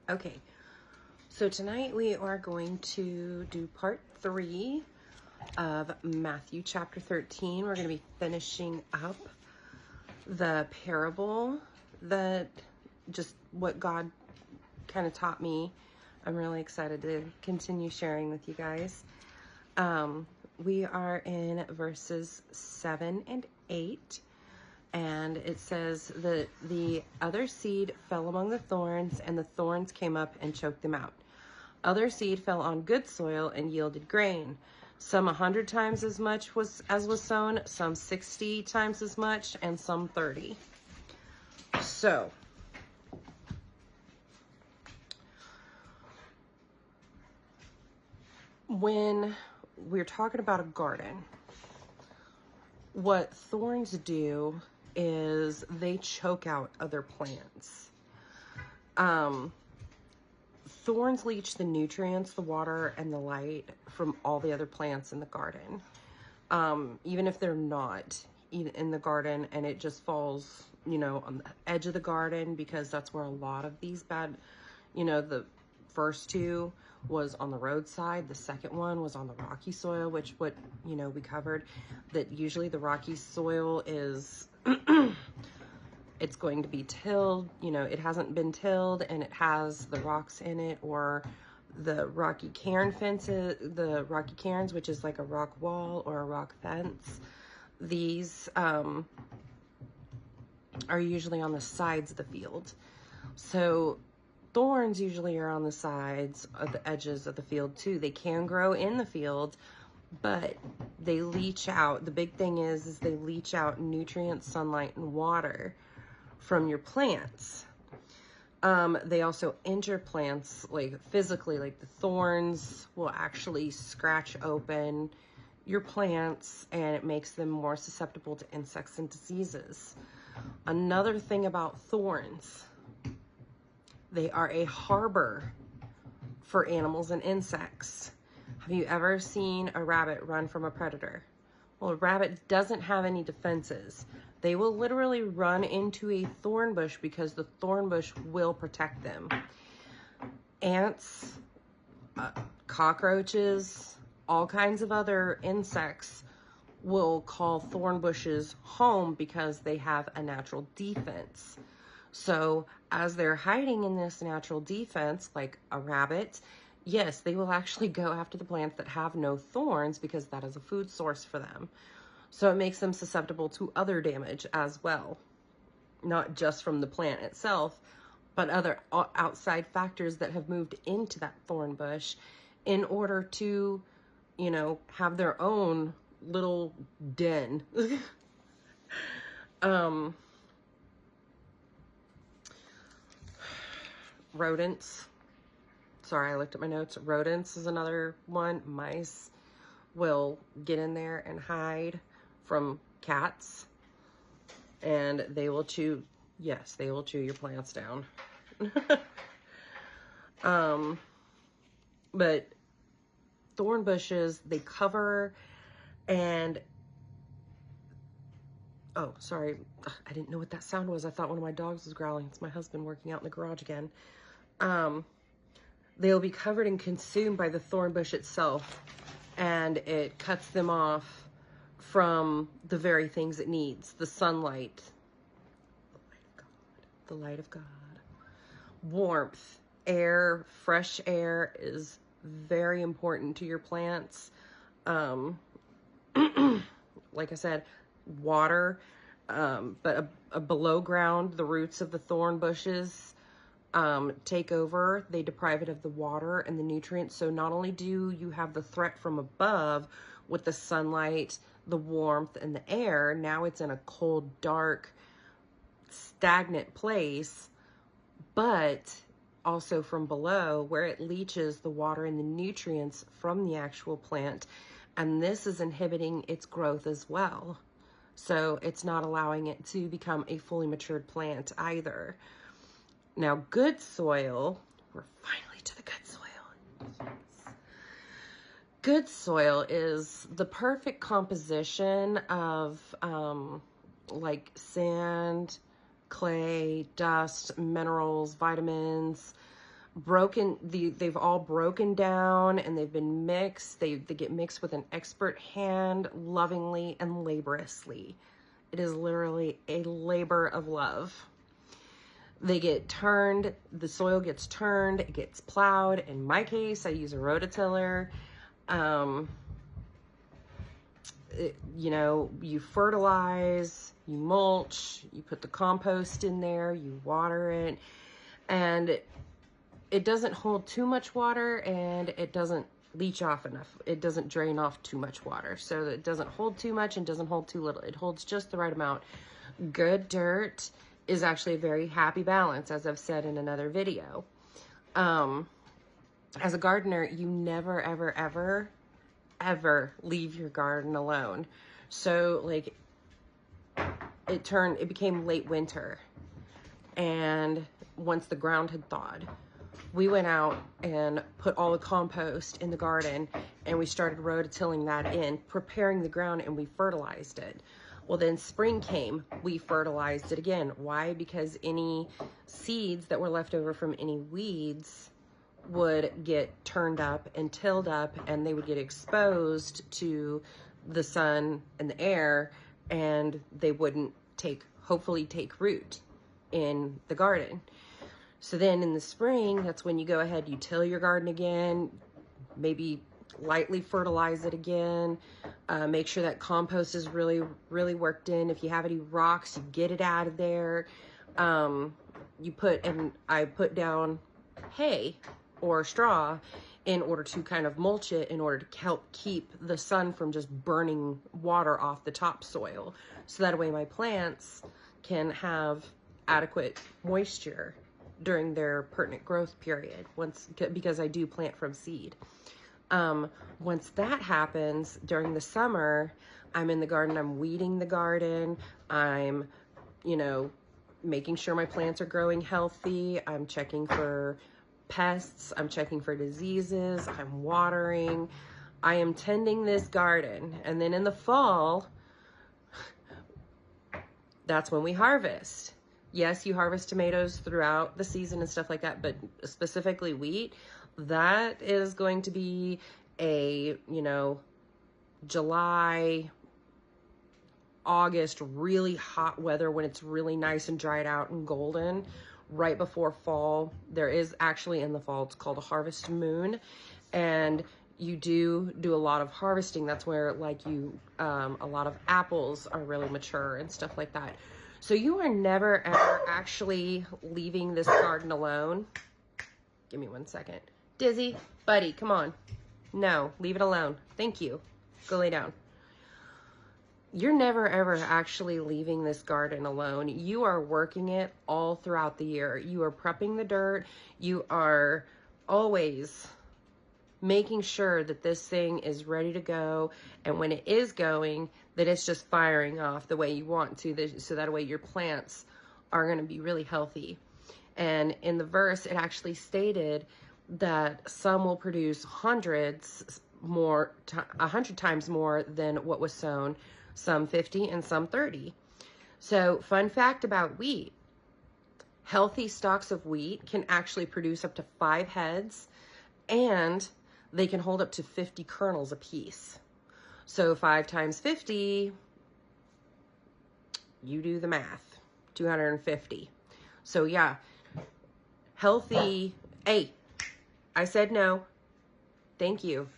Okay, so tonight we are going to do part 3 of Matthew chapter 13. We're going to be finishing up the parable that just what God kind of taught me. I'm really excited to continue sharing with you guys. We are in verses 7 and 8. And it says that the other seed fell among the thorns, and the thorns came up and choked them out. Other seed fell on good soil and yielded grain. Some 100 times as much as was sown, some 60 times as much, and some 30. So, when we're talking about a garden, what thorns do is they choke out other plants. Thorns leach the nutrients, the water, and the light from all the other plants in the garden. Even if they're not in the garden and it just falls, on the edge of the garden, because that's where a lot of these bad, the first two was on the roadside. The second one was on the rocky soil, which we covered that usually the rocky soil is it's going to be tilled, it hasn't been tilled and it has the rocks in it, or the rocky cairn fences, the rocky cairns, which is like a rock wall or a rock fence. These are usually on the sides of the field. So thorns usually are on the sides of the edges of the field too. They can grow in the field, but they leach out. The big thing is they leach out nutrients, sunlight, and water from your plants. They also injure plants, like physically, like the thorns will actually scratch open your plants and it makes them more susceptible to insects and diseases. Another thing about thorns, they are a harbor for animals and insects. Have you ever seen a rabbit run from a predator? Well, a rabbit doesn't have any defenses. They will literally run into a thorn bush because the thorn bush will protect them. Ants, cockroaches, all kinds of other insects will call thorn bushes home because they have a natural defense. So as they're hiding in this natural defense, like a rabbit, yes, they will actually go after the plants that have no thorns because that is a food source for them. So it makes them susceptible to other damage as well, not just from the plant itself, but other outside factors that have moved into that thorn bush in order to, have their own little den. Rodents. Sorry, I looked at my notes. Rodents is another one. Mice will get in there and hide from cats, and they will chew, yes, they will chew your plants down. But thorn bushes, they cover, and oh, sorry, I didn't know what that sound was. I thought one of my dogs was growling. It's my husband working out in the garage again. They'll be covered and consumed by the thorn bush itself, and it cuts them off from the very things it needs: the sunlight, the light of God, warmth, air. Fresh air is very important to your plants. Like I said, water, but below ground, the roots of the thorn bushes take over. They deprive it of the water and the nutrients. So not only do you have the threat from above with the sunlight, the warmth, and the air, now it's in a cold, dark, stagnant place, but also from below, where it leaches the water and the nutrients from the actual plant, and this is inhibiting its growth as well. So it's not allowing it to become a fully matured plant either. Now, good soil, we're finally to the good soil. Yes. Good soil is the perfect composition of like sand, clay, dust, minerals, vitamins, they've all broken down and they've been mixed. They get mixed with an expert hand, lovingly and laboriously. It is literally a labor of love. They get turned, the soil gets turned, it gets plowed. In my case, I use a rototiller. You know, you fertilize, you mulch, you put the compost in there, you water it, and it doesn't hold too much water and it doesn't leach off enough. It doesn't drain off too much water. So it doesn't hold too much and doesn't hold too little. It holds just the right amount. Good dirt is actually a very happy balance, as I've said in another video. As a gardener, you never, ever, ever, ever leave your garden alone. So like it became late winter, and once the ground had thawed, we went out and put all the compost in the garden and we started rototilling that in, preparing the ground, and we fertilized it. Well, then spring came, we fertilized it again. Why? Because any seeds that were left over from any weeds would get turned up and tilled up, and they would get exposed to the sun and the air, and they wouldn't hopefully take root in the garden. So then in the spring, that's when you go ahead, you till your garden again, maybe lightly fertilize it again, make sure that compost is really, really worked in. If you have any rocks, you get it out of there. I put down hay or straw in order to kind of mulch it, in order to help keep the sun from just burning water off the topsoil. So that way my plants can have adequate moisture during their pertinent growth period, because I do plant from seed. Once that happens during the summer, I'm in the garden, I'm weeding the garden, I'm, you know, making sure my plants are growing healthy, I'm checking for pests, I'm checking for diseases, I'm watering, I am tending this garden. And then in the fall, that's when we harvest. Yes, you harvest tomatoes throughout the season and stuff like that, but specifically wheat, that is going to be a, you know, July, August, really hot weather when it's really nice and dried out and golden, right before fall. There is actually in the fall, it's called a harvest moon, and you do a lot of harvesting. That's where like a lot of apples are really mature and stuff like that. So you are never ever actually leaving this garden alone. Give me 1 second. Dizzy, buddy, come on. No, leave it alone. Thank you. Go lay down. You're never ever actually leaving this garden alone. You are working it all throughout the year. You are prepping the dirt. You are always making sure that this thing is ready to go, and when it is going, that it's just firing off the way you want to, so that way your plants are going to be really healthy. And in the verse, it actually stated that some will produce 100 times more than what was sown, some 50 and some 30. So fun fact about wheat, healthy stalks of wheat can actually produce up to 5 heads, and they can hold up to 50 kernels apiece. So 5 times 50, you do the math, 250. So yeah, healthy, hey, I said no, thank you.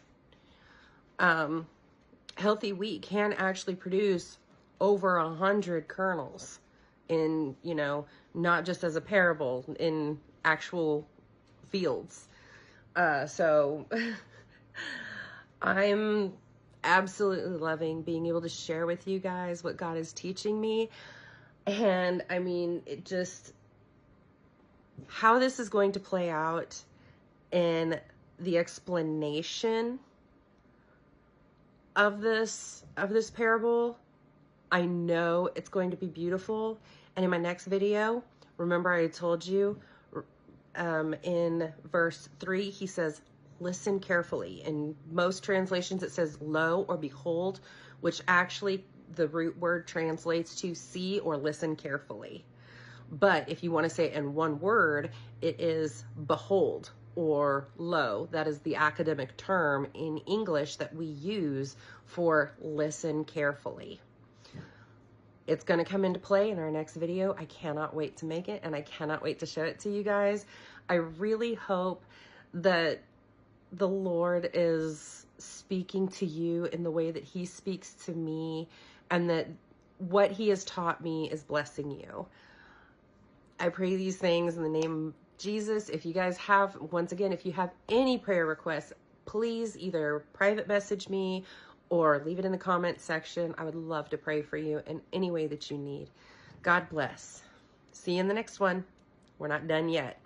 Healthy wheat can actually produce over 100 kernels in, you know, not just as a parable, in actual fields. So I'm absolutely loving being able to share with you guys what God is teaching me. And I mean, it just, how this is going to play out in the explanation of this parable, I know it's going to be beautiful. And in my next video, remember I told you, in verse 3, he says, listen carefully. In most translations, it says lo or behold, which actually the root word translates to see or listen carefully. But if you want to say it in one word, it is behold or lo. That is the academic term in English that we use for listen carefully. It's going to come into play in our next video. I cannot wait to make it, and I cannot wait to show it to you guys. I really hope that the Lord is speaking to you in the way that he speaks to me, and that what he has taught me is blessing you. I pray these things in the name of Jesus. If you guys have, once again, if you have any prayer requests, please either private message me or leave it in the comment section. I would love to pray for you in any way that you need. God bless. See you in the next one. We're not done yet.